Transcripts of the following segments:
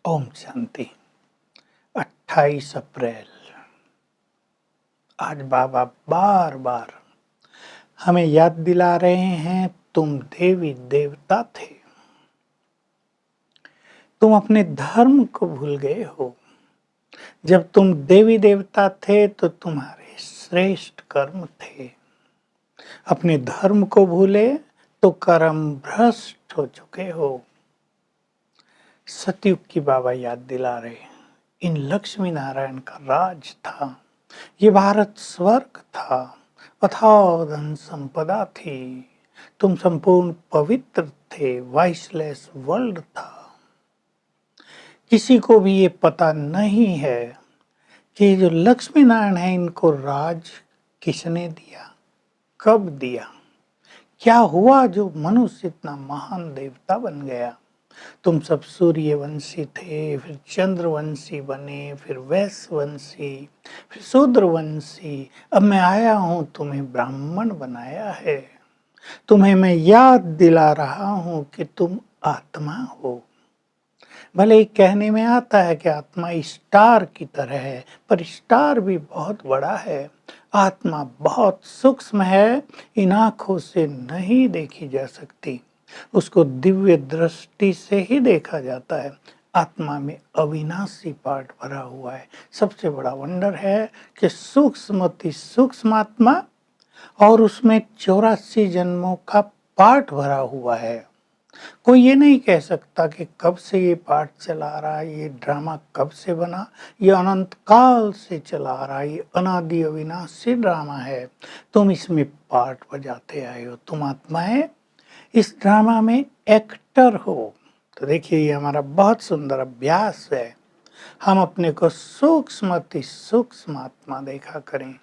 ओम शांति। 28 अप्रैल। आज बाबा बार बार हमें याद दिला रहे हैं, तुम देवी देवता थे, तुम अपने धर्म को भूल गए हो। जब तुम देवी देवता थे तो तुम्हारे श्रेष्ठ कर्म थे। अपने धर्म को भूले तो कर्म भ्रष्ट हो चुके हो। सतयुग की बाबा याद दिला रहे हैं, इन लक्ष्मी नारायण का राज था, ये भारत स्वर्ग था, अथाह धन संपदा थी, तुम संपूर्ण पवित्र थे, वाइसलेस वर्ल्ड था। किसी को भी ये पता नहीं है कि जो लक्ष्मी नारायण है, इनको राज किसने दिया, कब दिया, क्या हुआ जो मनुष्य इतना महान देवता बन गया। तुम सब सूर्यवंशी थे, फिर चंद्रवंशी बने, फिर वैश्यवंशी, फिर शूद्रवंशी। अब मैं आया हूं, तुम्हें ब्राह्मण बनाया है। तुम्हें मैं याद दिला रहा हूं कि तुम आत्मा हो। भले ही कहने में आता है कि आत्मा स्टार की तरह है, पर स्टार भी बहुत बड़ा है। आत्मा बहुत सूक्ष्म है, इन आंखों से नहीं देखी जा सकती, उसको दिव्य दृष्टि से ही देखा जाता है। आत्मा में अविनाशी पार्ट भरा हुआ है। सबसे बड़ा वंडर है कि सूक्ष्मति सूक्ष्म आत्मा और उसमें 84 जन्मों का पार्ट भरा हुआ है। कोई ये नहीं कह सकता कि कब से ये पार्ट चला रहा है, ये ड्रामा कब से बना। ये अनंत काल से चला रहा है, ये अनादि अविनाशी ड्रामा है। तुम इसमें पार्ट बजाते आए हो, तुम आत्माएं इस ड्रामा में एक्टर हो। तो देखिए, ये हमारा बहुत सुंदर अभ्यास है। हम अपने को सूक्ष्म अति सूक्ष्म आत्मा देखा करें।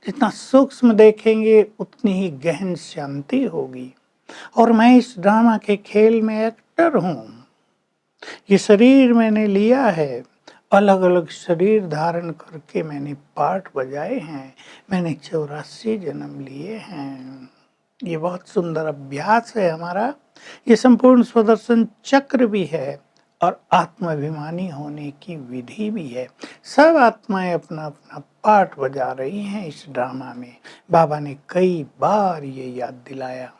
जितना सूक्ष्म देखेंगे उतनी ही गहन शांति होगी। और मैं इस ड्रामा के खेल में एक्टर हूँ। ये शरीर मैंने लिया है, अलग अलग शरीर धारण करके मैंने पार्ट बजाए हैं। मैंने 84 जन्म लिए हैं। ये बहुत सुंदर अभ्यास है हमारा। ये संपूर्ण स्वदर्शन चक्र भी है और आत्माभिमानी होने की विधि भी है। सब आत्माएं अपना अपना पार्ट बजा रही हैं इस ड्रामा में। बाबा ने कई बार ये याद दिलाया।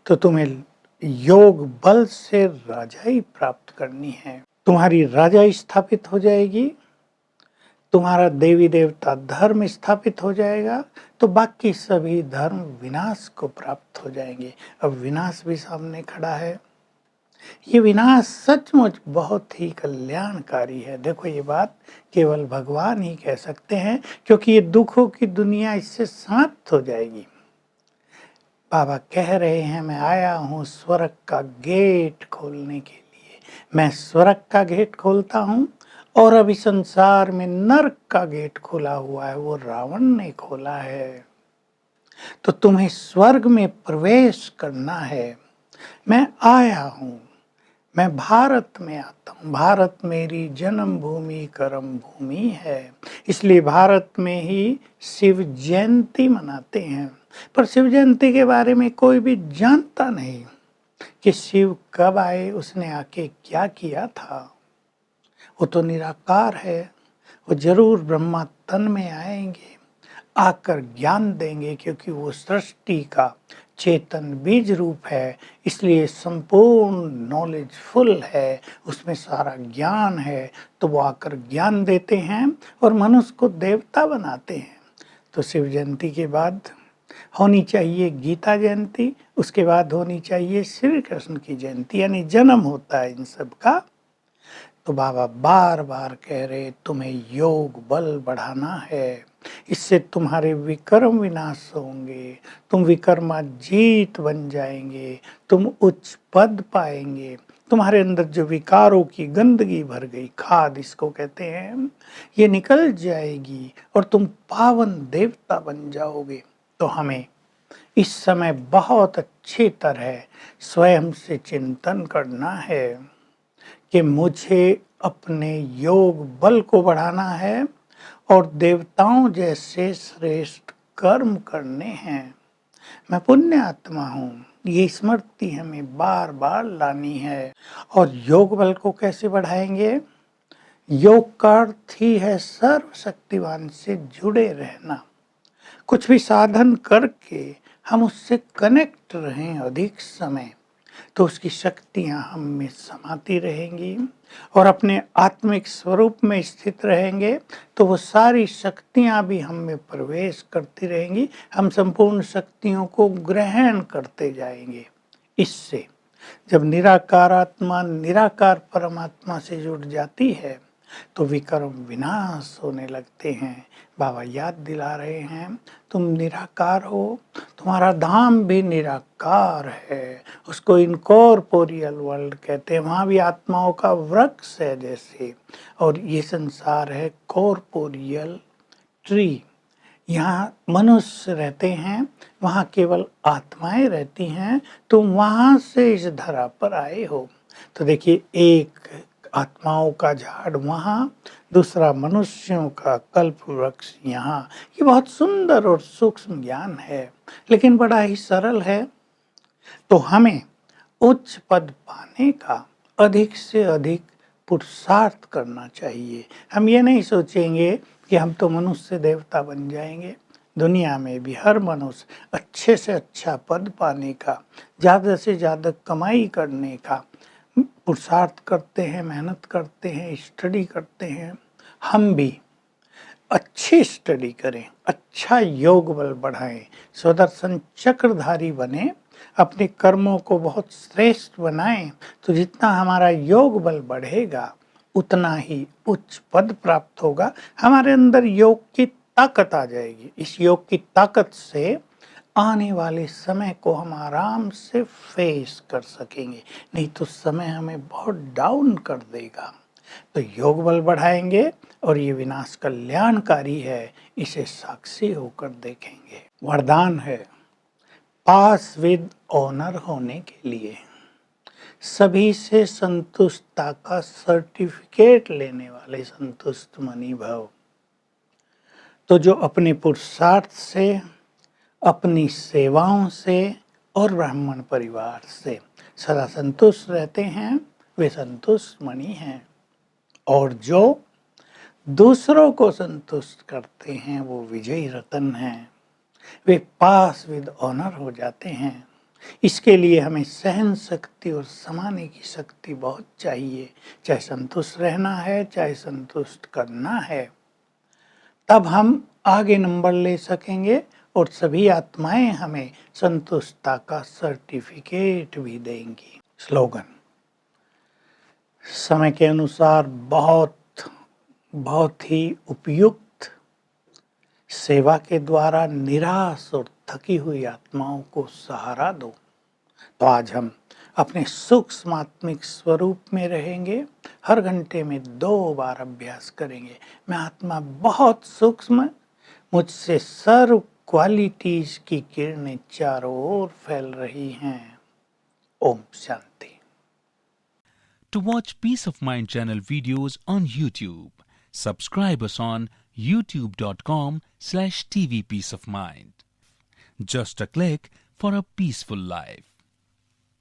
तो तुम्हें योग बल से राजाई प्राप्त करनी है। तुम्हारी राजाई स्थापित हो जाएगी, तुम्हारा देवी देवता धर्म स्थापित हो जाएगा, तो बाकी सभी धर्म विनाश को प्राप्त हो जाएंगे। अब विनाश भी सामने खड़ा है। ये विनाश सचमुच बहुत ही कल्याणकारी है। देखो, ये बात केवल भगवान ही कह सकते हैं, क्योंकि ये दुखों की दुनिया इससे समाप्त हो जाएगी। बाबा कह रहे हैं, मैं आया हूँ स्वर्ग का गेट खोलने के लिए। मैं स्वर्ग का गेट खोलता हूँ और अभी संसार में नरक का गेट खुला हुआ है, वो रावण ने खोला है। तो तुम्हें स्वर्ग में प्रवेश करना है। मैं आया हूँ, मैं भारत में आता हूँ। भारत मेरी जन्म भूमि कर्म भूमि है, इसलिए भारत में ही शिव जयंती मनाते हैं। पर शिव जयंती के बारे में कोई भी जानता नहीं कि शिव कब आए, उसने आके क्या किया था। वो तो निराकार है, वो जरूर ब्रह्मा तन में आएंगे, आकर ज्ञान देंगे, क्योंकि वो सृष्टि का चेतन बीज रूप है। इसलिए संपूर्ण नॉलेजफुल है, उसमें सारा ज्ञान है। तो वो आकर ज्ञान देते हैं और मनुष्य को देवता बनाते हैं। तो शिव जयंती के बाद होनी चाहिए गीता जयंती, उसके बाद होनी चाहिए श्री कृष्ण की जयंती, यानी जन्म होता है इन सब का। तो बाबा बार बार कह रहे, तुम्हें योग बल बढ़ाना है, इससे तुम्हारे विकर्म विनाश होंगे, तुम विकर्मा जीत बन जाएंगे, तुम उच्च पद पाएंगे। तुम्हारे अंदर जो विकारों की गंदगी भर गई, खाद इसको कहते हैं, ये निकल जाएगी और तुम पावन देवता बन जाओगे। तो हमें इस समय बहुत अच्छी तरह स्वयं से चिंतन करना है कि मुझे अपने योग बल को बढ़ाना है और देवताओं जैसे श्रेष्ठ कर्म करने हैं। मैं पुण्य आत्मा हूँ, ये स्मृति हमें बार बार लानी है। और योग बल को कैसे बढ़ाएंगे? योग का अर्थ ही है सर्वशक्तिवान से जुड़े रहना। कुछ भी साधन करके हम उससे कनेक्ट रहें अधिक समय, तो उसकी शक्तियां हम में समाती रहेंगी और अपने आत्मिक स्वरूप में स्थित रहेंगे, तो वो सारी शक्तियां भी हम में प्रवेश करती रहेंगी। हम संपूर्ण शक्तियों को ग्रहण करते जाएंगे। इससे जब निराकार आत्मा निराकार परमात्मा से जुड़ जाती है तो विकर्म विनाश होने लगते हैं। बाबा याद दिला रहे हैं, तुम निराकार हो, तुम्हारा धाम भी निराकार है। उसको इनकॉर्पोरियल वर्ल्ड कहते हैं। वहाँ भी आत्माओं का वृक्ष है जैसे, और ये संसार है कॉर्पोरियल ट्री। यहाँ मनुष्य रहते हैं, वहाँ केवल आत्माएं रहती हैं। तुम वहाँ से इस धरा पर आए हो। तो देखिए, एक आत्माओं का झाड़ वहाँ, दूसरा मनुष्यों का कल्प वृक्ष यहाँ। ये बहुत सुंदर और सूक्ष्म ज्ञान है, लेकिन बड़ा ही सरल है। तो हमें उच्च पद पाने का अधिक से अधिक पुरुषार्थ करना चाहिए। हम ये नहीं सोचेंगे कि हम तो मनुष्य देवता बन जाएंगे। दुनिया में भी हर मनुष्य अच्छे से अच्छा पद पाने का, ज़्यादा से ज़्यादा कमाई करने का पुरुषार्थ करते हैं, मेहनत करते हैं, स्टडी करते हैं। हम भी अच्छी स्टडी करें, अच्छा योग बल बढ़ाएं, स्वदर्शन चक्रधारी बने, अपने कर्मों को बहुत श्रेष्ठ बनाएं। तो जितना हमारा योग बल बढ़ेगा उतना ही उच्च पद प्राप्त होगा। हमारे अंदर योग की ताकत आ जाएगी। इस योग की ताकत से आने वाले समय को हम आराम से फेस कर सकेंगे, नहीं तो समय हमें बहुत डाउन कर देगा। तो योग बल बढ़ाएंगे और ये विनाश कल्याणकारी है, इसे साक्षी होकर देखेंगे। वरदान है, पास विद ऑनर होने के लिए सभी से संतुष्टता का सर्टिफिकेट लेने वाले संतुष्ट मनी भव। तो जो अपने पुरुषार्थ से, अपनी सेवाओं से और ब्राह्मण परिवार से सदा संतुष्ट रहते हैं, वे संतुष्ट मणि हैं। और जो दूसरों को संतुष्ट करते हैं वो विजयी रतन हैं। वे पास विद ऑनर हो जाते हैं। इसके लिए हमें सहन शक्ति और समाने की शक्ति बहुत चाहिए। चाहे संतुष्ट रहना है, चाहे संतुष्ट करना है, तब हम आगे नंबर ले सकेंगे और सभी आत्माएं हमें संतुष्टता का सर्टिफिकेट भी देंगी। स्लोगन, समय के अनुसार बहुत ही उपयुक्त सेवा के द्वारा निराश और थकी हुई आत्माओं को सहारा दो। तो आज हम अपने सूक्ष्मात्मिक स्वरूप में रहेंगे। हर घंटे में 2 बार अभ्यास करेंगे। मैं आत्मा बहुत सूक्ष्म, मुझसे सर्व क्वालिटीज की किरणें चारों ओर फैल रही हैं। Om Shanti. To watch Peace of Mind channel videos on YouTube, subscribe us on youtube.com/tvpeaceofmind. Just a click for a peaceful life.